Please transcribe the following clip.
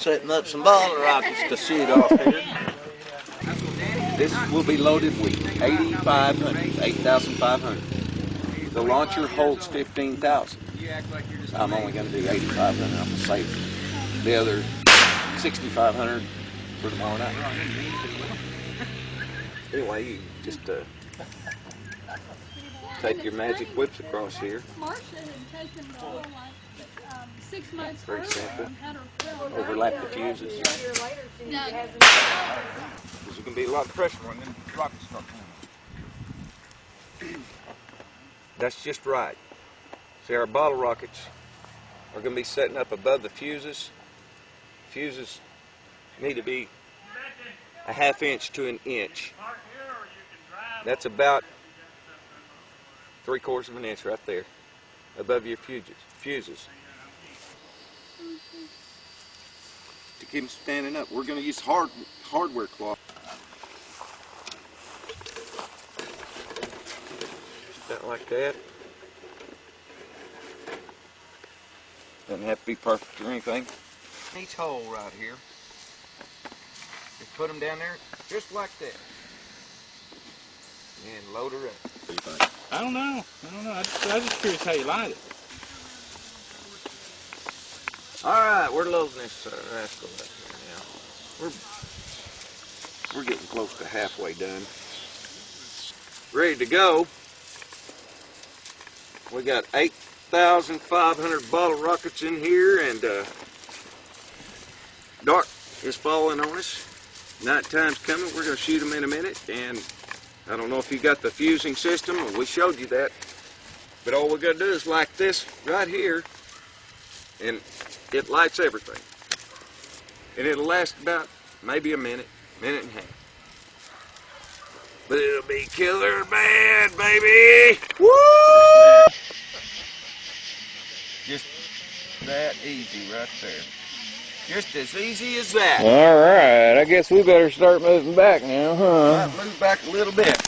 setting up some bottle rockets to shoot off here. This will be loaded with 8,500. The launcher holds 15,000. I'm only going to do 8,500. I'm going to save the other 6,500 for tomorrow night. Anyway, you just take your magic whips across here. Very simple. Overlap the fuses. There's going to be a lot of pressure when them rockets start coming. That's just right. See, our bottle rockets are going to be setting up above the fuses. Fuses need to be a ½ inch to an inch. That's about 3/4 of an inch right there above your fuses. To keep them standing up, we're going to use hardware cloth. Just like that. Doesn't have to be perfect or anything. Each hole right here. Just put them down there just like that. And load her up. What do you think? I don't know. I'm just curious how you light it. Alright, we're loading this rascal up here now. We're getting close to halfway done. Ready to go. We got 8,500 bottle rockets in here, and dark is falling on us. Nighttime's coming. We're going to shoot them in a minute, and I don't know if you got the fusing system, or we showed you that, but all we're going to do is like this right here, and it lights everything. And it'll last about maybe a minute and a half. But it'll be killer bad, baby! Woo! Just that easy right there. Just as easy as that. All right, I guess we better start moving back now, huh? Might move back a little bit.